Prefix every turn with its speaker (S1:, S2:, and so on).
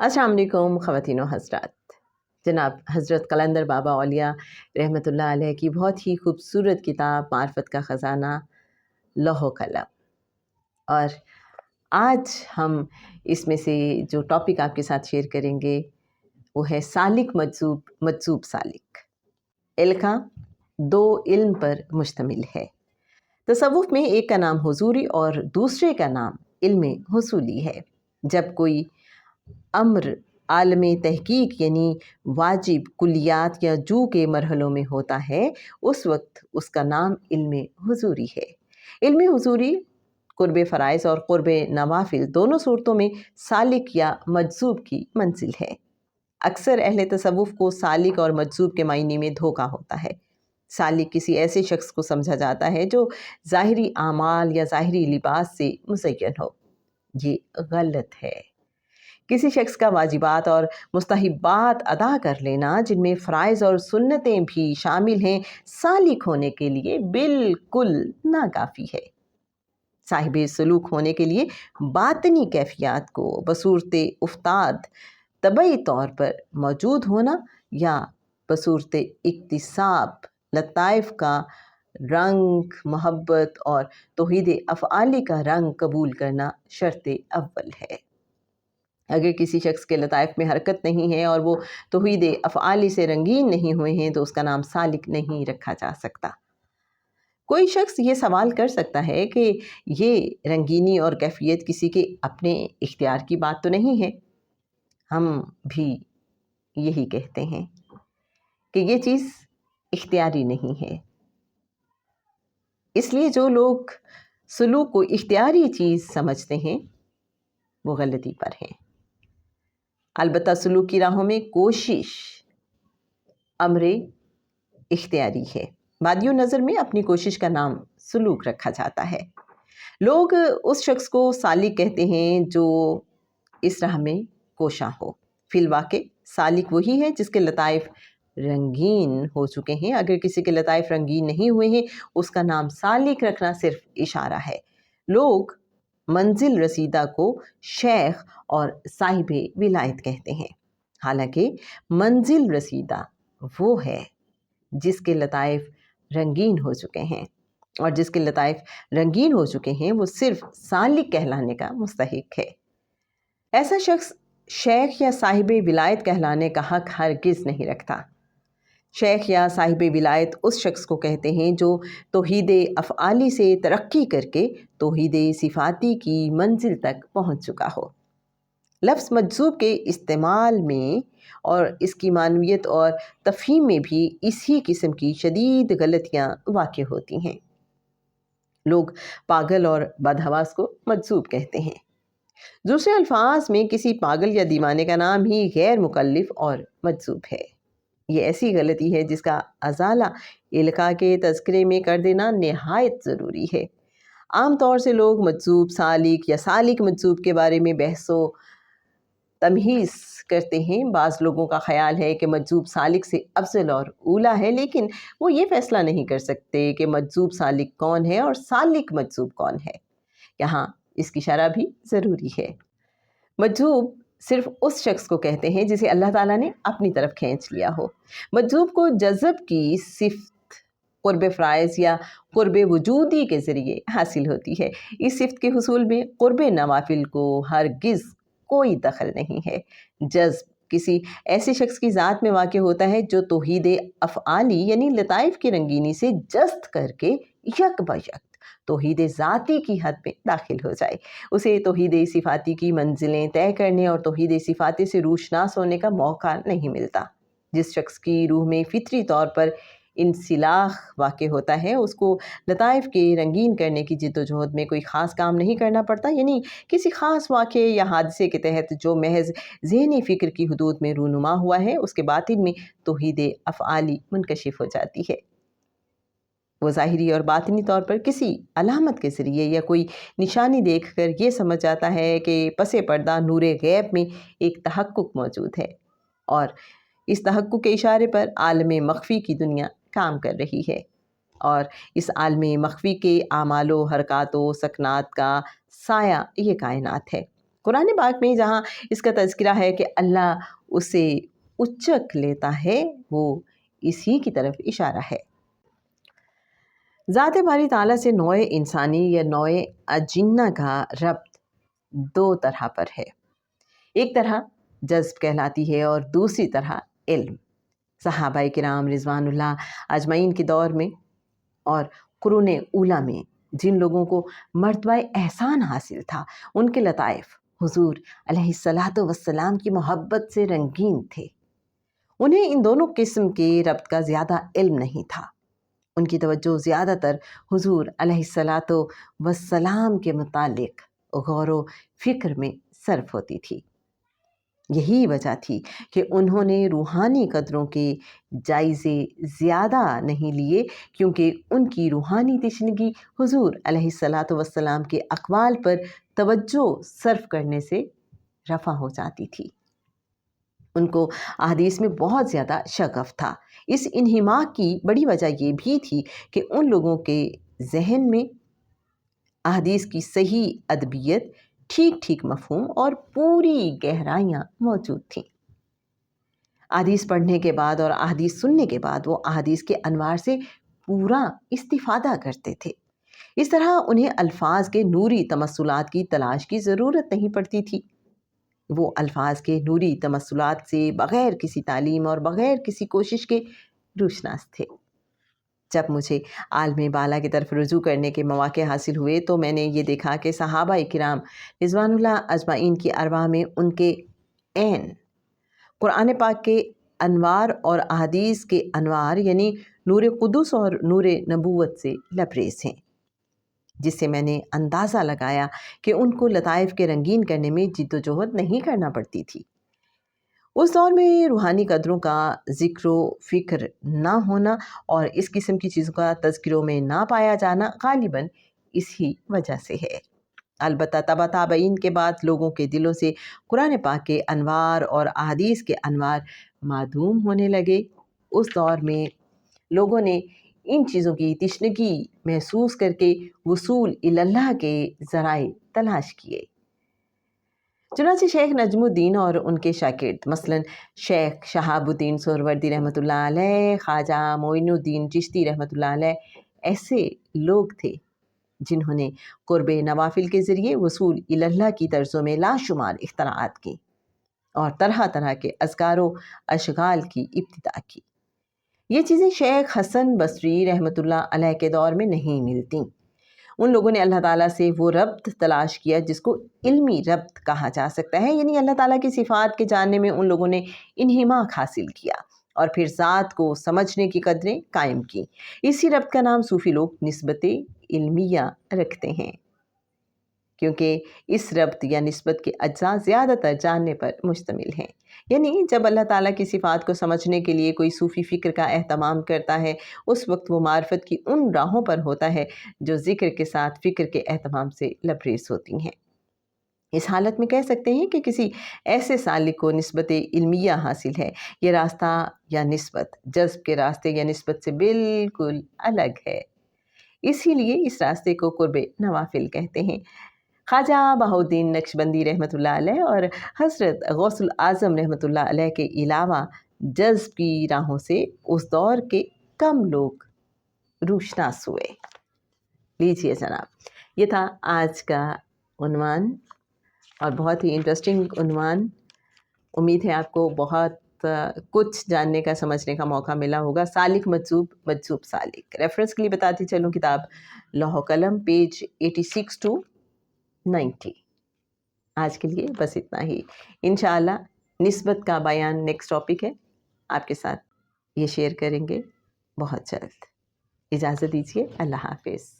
S1: अस्सलाम वालेकुम ख़वातीन व हज़रात। जनाब हज़रत कलंदर बाबा औलिया रहमतुल्लाह अलैह की बहुत ही खूबसूरत किताब मार्फत का ख़ज़ाना लौह कलम, और आज हम इसमें से जो टॉपिक आपके साथ शेयर करेंगे वो है सालिक मजज़ूब मजज़ूब सालिक। इल्का दो इल्म पर मुश्तमिल है। तसव्वुफ़ में एक का नाम हुज़ूरी और दूसरे का नाम इल्म हुसूली है। जब कोई अम्र आलम तहकीक यानी वाजिब कुलियात या जू के मरहलों में होता है, उस वक्त उसका नाम इल्म हुजूरी है। इल्म हुजूरी कुर्ब फ़राइज़ और कुर्ब नवाफिल दोनों सूरतों में सालिक या मजज़ूब की मंजिल है। अक्सर अहले तसव्वुफ़ को सालिक और मजज़ूब के मायने में धोखा होता है। सालिक किसी ऐसे शख्स को समझा जाता है जो ज़ाहिरी आमाल या ज़ाहिरी लिबास से मुज़य्यन हो। ये गलत है। किसी शख्स का वाजिबात और मुस्तहिबात अदा कर लेना, जिनमें फ़राइज़ और सुन्नतें भी शामिल हैं, सालिक होने के लिए बिल्कुल नाकाफ़ी है। साहिब सलूक होने के लिए बातनी कैफियत को बसूरत उफ्ताद तबई तौर पर मौजूद होना या बसूरत इक्तिसाब लताइफ का रंग, मोहब्बत और तौहीद अफ़आली का रंग कबूल करना शर्त अव्वल है। अगर किसी शख्स के लताइफ में हरकत नहीं है और वो तौहीद अफ़आली से रंगीन नहीं हुए हैं, तो उसका नाम सालिक नहीं रखा जा सकता। कोई शख्स ये सवाल कर सकता है कि ये रंगीनी और कैफियत किसी के अपने इख्तियार की बात तो नहीं है। हम भी यही कहते हैं कि ये चीज़ इख्तियारी नहीं है। इसलिए जो लोग सलूक को इख्तियारी चीज़ समझते हैं वो गलती पर हैं। अलबत्ता सलूक की राहों में कोशिश अमरे इख्तियारी है। वादियो नज़र में अपनी कोशिश का नाम सलूक रखा जाता है। लोग उस शख्स को सालिक कहते हैं जो इस राह में कोशा हो। फिलवाके सालिक वही है जिसके लताइफ रंगीन हो चुके हैं। अगर किसी के लताइफ रंगीन नहीं हुए हैं, उसका नाम सालिक रखना सिर्फ इशारा है। लोग मंजिल रसीदा को शेख और साहिब विलायत कहते हैं। हालांकि मंजिल रसीदा वो है जिसके लताइफ रंगीन हो चुके हैं, और जिसके लताइफ रंगीन हो चुके हैं वो सिर्फ सालिक कहलाने का मुस्तहिक है। ऐसा शख्स शेख या साहिब विलायत कहलाने का हक हरगिज़ नहीं रखता। शेख या साहिब विलायत उस शख्स को कहते हैं जो तौहीद अफ़आली से तरक्की करके तौहीद सिफ़ाती की मंजिल तक पहुँच चुका हो। लफ्ज़ मजज़ूब के इस्तेमाल में और इसकी मानवियत और तफ़हीम में भी इसी किस्म की शदीद गलतियाँ वाक़ई होती हैं। लोग पागल और बदहवास को मजज़ूब कहते हैं। दूसरे अल्फाज में किसी पागल या दीवाने का नाम ही गैर मुकल्लिफ़ और मजज़ूब है। ये ऐसी गलती है जिसका अज़ाला इल्का के तज़किरे में कर देना नहायत ज़रूरी है। आम तौर से लोग मजज़ूब सालिक या सालिक मजज़ूब के बारे में बहसो तमहीज़ करते हैं। बाज़ लोगों का ख़याल है कि मजज़ूब सालिक से अफ़ज़ल और ऊला है, लेकिन वो ये फ़ैसला नहीं कर सकते कि मजज़ूब सालिक कौन है और सालिक मजज़ूब कौन है। यहाँ इसकी शरह भी ज़रूरी है। मजज़ूब सिर्फ़ उस शख्स को कहते हैं जिसे अल्लाह ताला ने अपनी तरफ खींच लिया हो। मजज़ूब को जज़ब की सिफ़त क़ुर्ब फ़राइज़ या क़ुर्ब वजूदी के ज़रिए हासिल होती है। इस सिफ़त के हुसूल में क़ुर्ब नवाफिल को हरगिज़ कोई दखल नहीं है। जज़्ब किसी ऐसे शख्स की ज़ात में वाक़ होता है जो तौहीद अफ़आली यानी लताइफ की रंगीनी से जस्त करके यक बयक तौहीद ज़ाती की हद में दाखिल हो जाए। उसे तौहीद सिफ़ाती की मंजिलें तय करने और तौहीद सिफ़ाती से रूशनास होने का मौका नहीं मिलता। जिस शख्स की रूह में फ़ितरी तौर पर इंसिलाख वाक़ होता है, उसको लताइफ के रंगीन करने की जिद्दोजहद में कोई ख़ास काम नहीं करना पड़ता। यानी किसी ख़ास वाक़े या हादसे के तहत जो महज़ ज़हनी फ़िक्र की हदूद में रूनुमा हुआ है, उसके बातिन में तौहीद अफ़आली मुनकशिफ़ हो जाती है। वो ज़ाहिरी और बातिनी तौर पर किसी अलामत के ज़रिए या कोई निशानी देखकर ये समझ जाता है कि पसे पर्दा नूरे गैब में एक तहक्कुक मौजूद है, और इस तहक्कुक के इशारे पर आलम मख़फ़ी की दुनिया काम कर रही है, और इस आलम मख़फ़ी के आमालो हरकातो सकनात का साया ये कायनात है। قرآن پاک میں جہاں اس کا تذکرہ ہے کہ اللہ اسے اچک لیتا ہے، وہ اسی کی طرف اشارہ ہے۔ ذات باری تعالیٰ سے نوع انسانی یا نوع اجنہ کا ربط دو طرح پر ہے، ایک طرح جذب کہلاتی ہے اور دوسری طرح علم۔ صحابہ کرام رضوان اللہ اجمعین کے دور میں اور قرون اولیٰ میں جن لوگوں کو مرتبہ احسان حاصل تھا، ان کے لطائف حضور علیہ الصلاۃ والسلام کی محبت سے رنگین تھے۔ انہیں ان دونوں قسم کے ربط کا زیادہ علم نہیں تھا، ان کی توجہ زیادہ تر حضور علیہ الصلاۃ والسلام کے متعلق غور و فکر میں صرف ہوتی تھی۔ یہی وجہ تھی کہ انہوں نے روحانی قدروں کے جائزے زیادہ نہیں لیے، کیونکہ ان کی روحانی تشنگی حضور علیہ الصلاۃ والسلام کے اقوال پر توجہ صرف کرنے سے رفع ہو جاتی تھی۔ ان کو احادیث میں بہت زیادہ شغف تھا۔ اس انہماک کی بڑی وجہ یہ بھی تھی کہ ان لوگوں کے ذہن میں احادیث کی صحیح ادبیت، ٹھیک ٹھیک مفہوم اور پوری گہرائیاں موجود تھیں۔ احادیث پڑھنے کے بعد اور احادیث سننے کے بعد وہ احادیث کے انوار سے پورا استفادہ کرتے تھے۔ اس طرح انہیں الفاظ کے نوری تمثلات کی تلاش کی ضرورت نہیں پڑتی تھی۔ وہ الفاظ کے نوری تمثلات سے بغیر کسی تعلیم اور بغیر کسی کوشش کے روشناس تھے۔ جب مجھے عالم بالا کی طرف رجوع کرنے کے مواقع حاصل ہوئے تو میں نے یہ دیکھا کہ صحابہ کرام رضوان اللہ اجمعین کی ارواح میں ان کے عین قرآن پاک کے انوار اور احادیث کے انوار یعنی نور قدس اور نور نبوت سے لبریز ہیں، جس سے میں نے اندازہ لگایا کہ ان کو لطائف کے رنگین کرنے میں جد و جہد نہیں کرنا پڑتی تھی۔ اس دور میں روحانی قدروں کا ذکر و فکر نہ ہونا اور اس قسم کی چیزوں کا تذکروں میں نہ پایا جانا غالباً اسی وجہ سے ہے۔ البتہ تبع تابعین کے بعد لوگوں کے دلوں سے قرآن پاک کے انوار اور احادیث کے انوار معدوم ہونے لگے۔ اس دور میں لوگوں نے ان چیزوں کی تشنگی محسوس کر کے وصول اللہ کے ذرائع تلاش کیے۔ چنانچہ شیخ نجم الدین اور ان کے شاگرد مثلاً شیخ شہاب الدین سہروردی رحمۃ اللہ علیہ، خواجہ معین الدین چشتی رحمۃ اللہ علیہ ایسے لوگ تھے جنہوں نے قرب نوافل کے ذریعے وصول اللہ کی طرزوں میں لاشمار اختراعات کی اور طرح طرح کے اذکار و اشغال کی ابتدا کی۔ یہ چیزیں شیخ حسن بصری رحمۃ اللہ علیہ کے دور میں نہیں ملتیں۔ ان لوگوں نے اللہ تعالیٰ سے وہ ربط تلاش کیا جس کو علمی ربط کہا جا سکتا ہے، یعنی اللہ تعالیٰ کی صفات کے جاننے میں ان لوگوں نے انہماک حاصل کیا اور پھر ذات کو سمجھنے کی قدریں قائم کی۔ اسی ربط کا نام صوفی لوگ نسبت علمیہ رکھتے ہیں، کیونکہ اس ربط یا نسبت کے اجزاء زیادہ تر جاننے پر مشتمل ہیں۔ یعنی جب اللہ تعالیٰ کی صفات کو سمجھنے کے لیے کوئی صوفی فکر کا اہتمام کرتا ہے، اس وقت وہ معرفت کی ان راہوں پر ہوتا ہے جو ذکر کے ساتھ فکر کے اہتمام سے لبریز ہوتی ہیں۔ اس حالت میں کہہ سکتے ہیں کہ کسی ایسے سالک کو نسبت علمیہ حاصل ہے۔ یہ راستہ یا نسبت جذب کے راستے یا نسبت سے بالکل الگ ہے، اسی لیے اس راستے کو قرب نوافل کہتے ہیں۔ خواجہ بہاؤالدین نقشبندی رحمۃ اللہ علیہ اور حضرت غوث الاعظم رحمۃ اللہ علیہ کے علاوہ جذب کی راہوں سے اس دور کے کم لوگ روشناس ہوئے۔ لیجیے جناب، یہ تھا آج کا عنوان اور بہت ہی انٹرسٹنگ عنوان۔ امید ہے آپ کو بہت کچھ جاننے کا سمجھنے کا موقع ملا ہوگا۔ سالک مجذوب، مجذوب سالک۔ ریفرنس کے لیے بتاتی چلوں کتاب لوح و قلم، پیج 86 to 90۔ آج کے لیے بس اتنا ہی۔ انشاءاللہ نسبت کا بیان نیکسٹ ٹاپک ہے، آپ کے ساتھ یہ شیئر کریں گے بہت جلد۔ اجازت دیجیے، اللہ حافظ۔